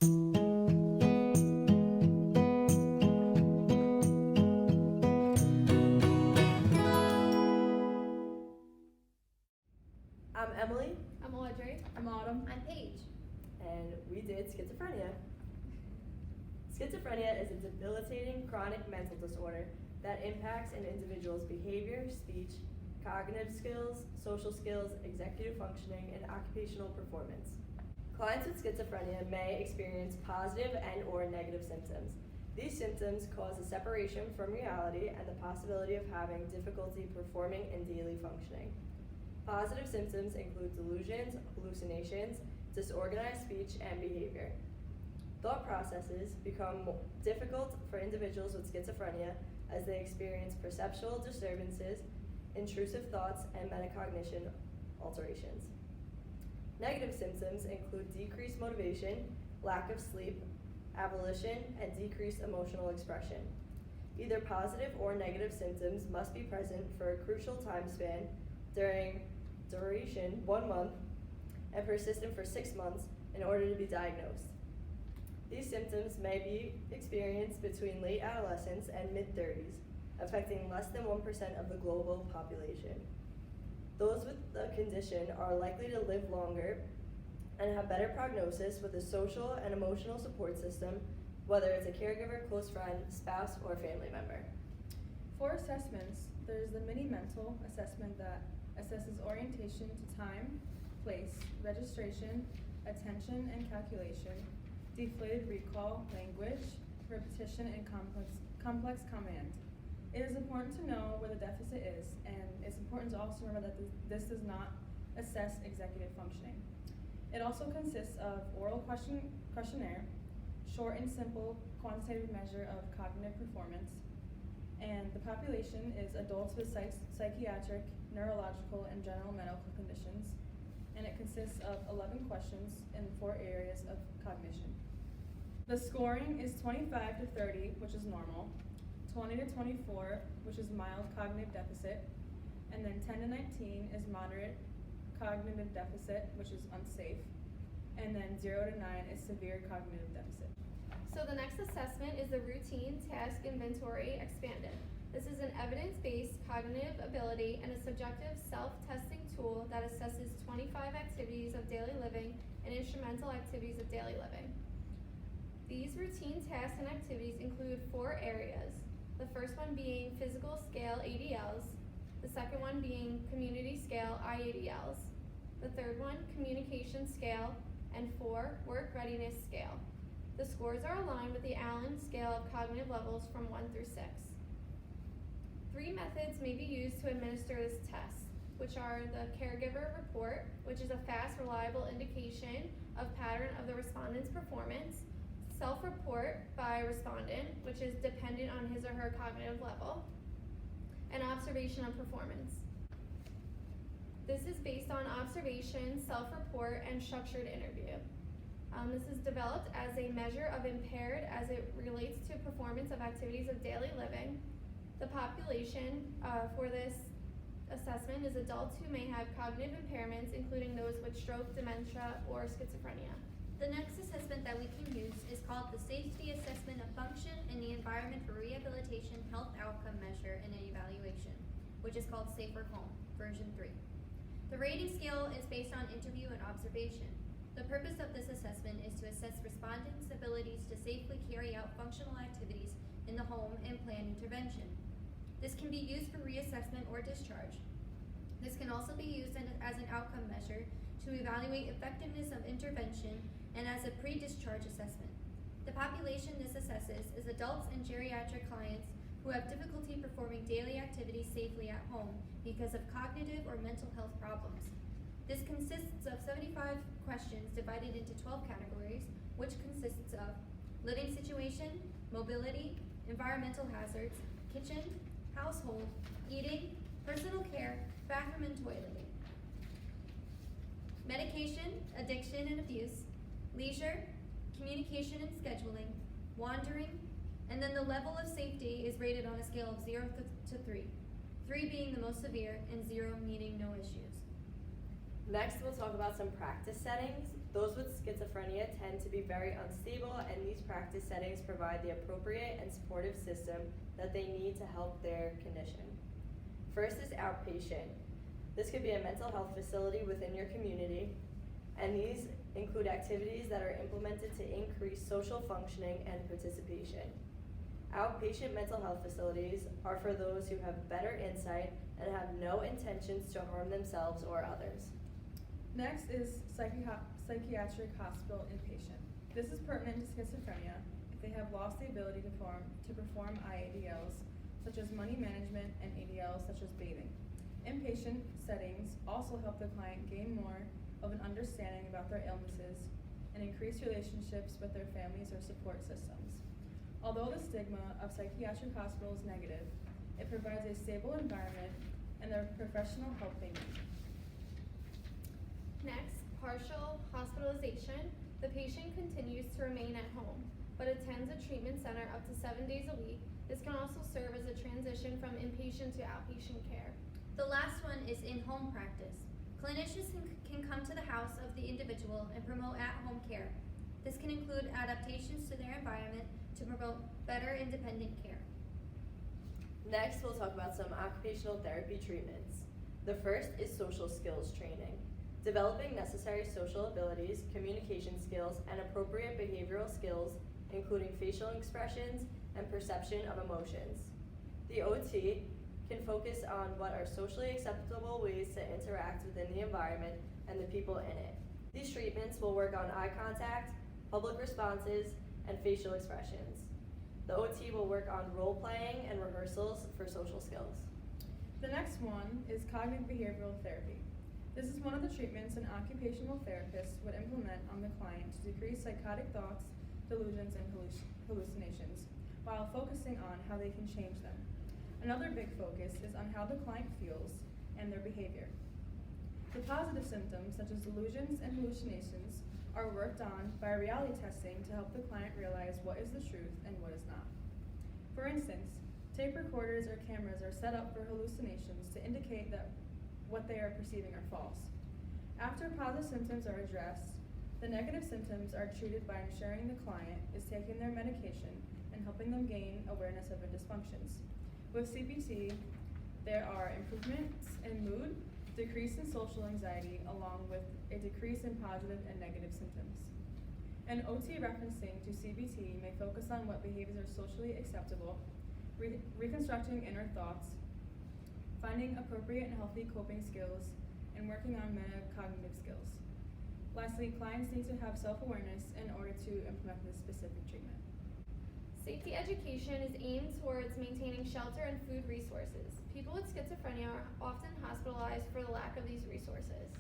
I'm Emily. I'm Audrie. I'm Autumn. I'm Paige. And we did schizophrenia. Schizophrenia is a debilitating chronic mental disorder that impacts an individual's behavior, speech, cognitive skills, social skills, executive functioning, and occupational performance. Clients with schizophrenia may experience positive and or negative symptoms. These symptoms cause a separation from reality and the possibility of having difficulty performing in daily functioning. Positive symptoms include delusions, hallucinations, disorganized speech, and behavior. Thought processes become difficult for individuals with schizophrenia as they experience perceptual disturbances, intrusive thoughts, and metacognition alterations. Negative symptoms include decreased motivation, lack of sleep, avolition, and decreased emotional expression. Either positive or negative symptoms must be present for a crucial time span duration 1 month and persistent for 6 months in order to be diagnosed. These symptoms may be experienced between late adolescence and mid-30s, affecting less than 1% of the global population. Those with the condition are likely to live longer and have better prognosis with a social and emotional support system, whether it's a caregiver, close friend, spouse, or family member. For assessments, there's the mini-mental assessment that assesses orientation to time, place, registration, attention and calculation, deflated recall, language, repetition, and complex command. It is important to know where the deficit is, and it's important to also remember that this does not assess executive functioning. It also consists of oral questionnaire, short and simple quantitative measure of cognitive performance, and the population is adults with psychiatric, neurological, and general medical conditions, and it consists of 11 questions in 4 areas of cognition. The scoring is 25 to 30, which is normal, 20 to 24, which is mild cognitive deficit, and then 10 to 19 is moderate cognitive deficit, which is unsafe, and then 0 to 9 is severe cognitive deficit. So the next assessment is the Routine Task Inventory Expanded. This is an evidence-based cognitive ability and a subjective self-testing tool that assesses 25 activities of daily living and instrumental activities of daily living. These routine tasks and activities include 4 areas. The first one being physical scale ADLs, the second one being community scale IADLs, the third one communication scale, and 4 work readiness scale. The scores are aligned with the Allen scale of cognitive levels from 1 through 6. 3 methods may be used to administer this test, which are the caregiver report, which is a fast, reliable indication of pattern of the respondent's performance, self-report by respondent, which is dependent on his or her cognitive level, and observation of performance. This is based on observation, self-report, and structured interview. This is developed as a measure of impaired as it relates to performance of activities of daily living. The population for this assessment is adults who may have cognitive impairments, including those with stroke, dementia, or schizophrenia. The next assessment that we can use is called the Safety Assessment of Function in the Environment for Rehabilitation Health Outcome Measure and Evaluation, which is called Safer Home, version 3. The rating scale is based on interview and observation. The purpose of this assessment is to assess respondents' abilities to safely carry out functional activities in the home and plan intervention. This can be used for reassessment or discharge. This can also be used as an outcome measure to evaluate effectiveness of intervention and as a pre-discharge assessment. The population this assesses is adults and geriatric clients who have difficulty performing daily activities safely at home because of cognitive or mental health problems. This consists of 75 questions divided into 12 categories, which consists of living situation, mobility, environmental hazards, kitchen, household, eating, personal care, bathroom and toileting, medication, addiction and abuse, leisure, communication and scheduling, wandering, and then the level of safety is rated on a scale of 0 to 3, 3 being the most severe and 0 meaning no issues. Next, we'll talk about some practice settings. The Those with schizophrenia tend to be very unstable, and these practice settings provide the appropriate and supportive system that they need to help their condition. First is outpatient. This could be a mental health facility within your community, and these include activities that are implemented to increase social functioning and participation. Outpatient mental health facilities are for those who have better insight and have no intentions to harm themselves or others. Next is psychiatric hospital inpatient. This is pertinent to schizophrenia if they have lost the ability to perform IADLs, such as money management, and ADLs, such as bathing. Inpatient settings also help the client gain more of an understanding about their illnesses and increase relationships with their families or support systems. Although the stigma of psychiatric hospital is negative, it provides a stable environment and the professional help they need. Next, partial hospitalization. The patient continues to remain at home, but attends a treatment center up to 7 days a week. This can also serve as a transition from inpatient to outpatient care. The last one is in-home practice. Clinicians can come to the house of the individual and promote at-home care. This can include adaptations to their environment to promote better independent care. Next, we'll talk about some occupational therapy treatments. The first is social skills training. Developing necessary social abilities, communication skills, and appropriate behavioral skills, including facial expressions and perception of emotions. The OT can focus on what are socially acceptable ways to interact within the environment and the people in it. These treatments will work on eye contact, public responses, and facial expressions. The OT will work on role-playing and rehearsals for social skills. The next one is cognitive behavioral therapy. This is one of the treatments an occupational therapist would implement on the client to decrease psychotic thoughts, delusions, and hallucinations, while focusing on how they can change them. Another big focus is on how the client feels and their behavior. The positive symptoms, such as delusions and hallucinations, are worked on by reality testing to help the client realize what is the truth and what is not. For instance, tape recorders or cameras are set up for hallucinations to indicate that what they are perceiving are false. After positive symptoms are addressed, the negative symptoms are treated by ensuring the client is taking their medication and helping them gain awareness of their dysfunctions. With CBT, there are improvements in mood, decrease in social anxiety, along with a decrease in positive and negative symptoms. An OT referencing to CBT may focus on what behaviors are socially acceptable, reconstructing inner thoughts, finding appropriate and healthy coping skills, and working on metacognitive skills. Lastly, clients need to have self-awareness in order to implement this specific treatment. Safety education is aimed towards maintaining shelter and food resources. People with schizophrenia are often hospitalized for the lack of these resources.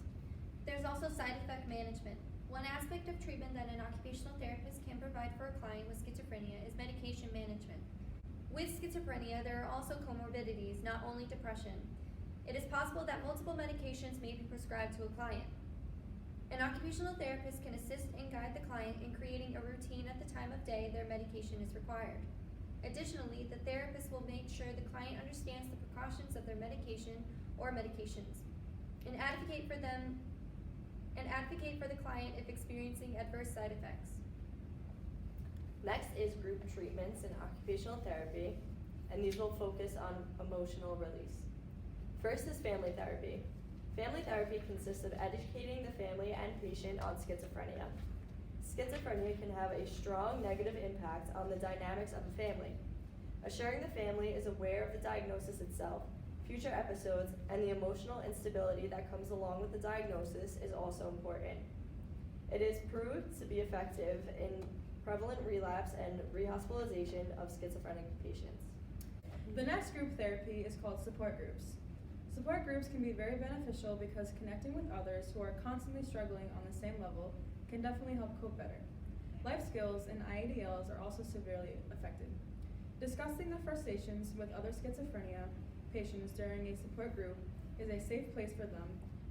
There's also side effect management. One aspect of treatment that an occupational therapist can provide for a client with schizophrenia is medication management. With schizophrenia, there are also comorbidities, not only depression. It is possible that multiple medications may be prescribed to a client. An occupational therapist can assist and guide the client in creating a routine at the time of day their medication is required. Additionally, the therapist will make sure the client understands the precautions of their medication or medications, and advocate for the client if experiencing adverse side effects. Next is group treatments in occupational therapy, and these will focus on emotional release. First is family therapy. Family therapy consists of educating the family and patient on schizophrenia. Schizophrenia can have a strong negative impact on the dynamics of a family. Assuring the family is aware of the diagnosis itself, future episodes, and the emotional instability that comes along with the diagnosis is also important. It is proved to be effective in prevalent relapse and rehospitalization of schizophrenic patients. The next group therapy is called support groups. Support groups can be very beneficial because connecting with others who are constantly struggling on the same level can definitely help cope better. Life skills and IADLs are also severely affected. Discussing the frustrations with other schizophrenia patients during a support group is a safe place for them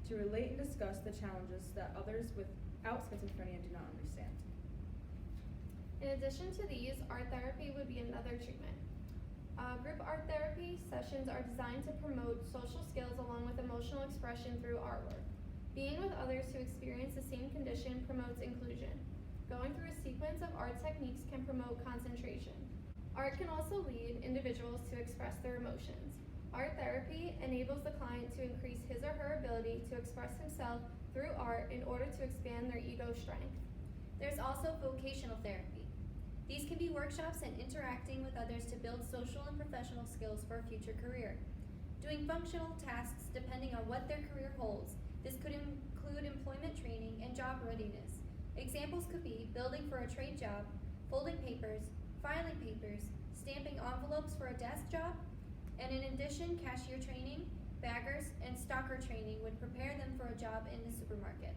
to relate and discuss the challenges that others without schizophrenia do not understand. In addition to these, art therapy would be another treatment. Group art therapy sessions are designed to promote social skills along with emotional expression through artwork. Being with others who experience the same condition promotes inclusion. Going through a sequence of art techniques can promote concentration. Art can also lead individuals to express their emotions. Art therapy enables the client to increase his or her ability to express himself through art in order to expand their ego strength. There's also vocational therapy. These can be workshops and interacting with others to build social and professional skills for a future career. Doing functional tasks depending on what their career holds. This could include employment training and job readiness. Examples could be building for a trade job, folding papers, filing papers, stamping envelopes for a desk job, and in addition, cashier training, baggers, and stocker training would prepare them for a job in the supermarket.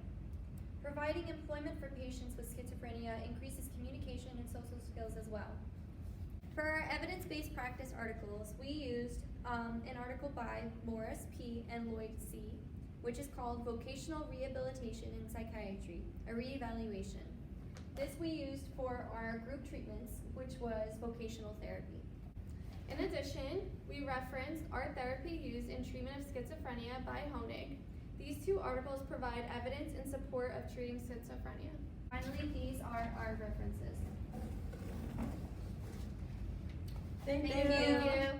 Providing employment for patients with schizophrenia increases communication and social skills as well. For our evidence-based practice articles, we used an article by Morris P. and Lloyd C., which is called Vocational Rehabilitation in Psychiatry, a Reevaluation. This we used for our group treatments, which was vocational therapy. In addition, we referenced Art Therapy Used in Treatment of Schizophrenia by Honig. These two articles provide evidence in support of treating schizophrenia. Finally, these are our references. Thank Thank you. you.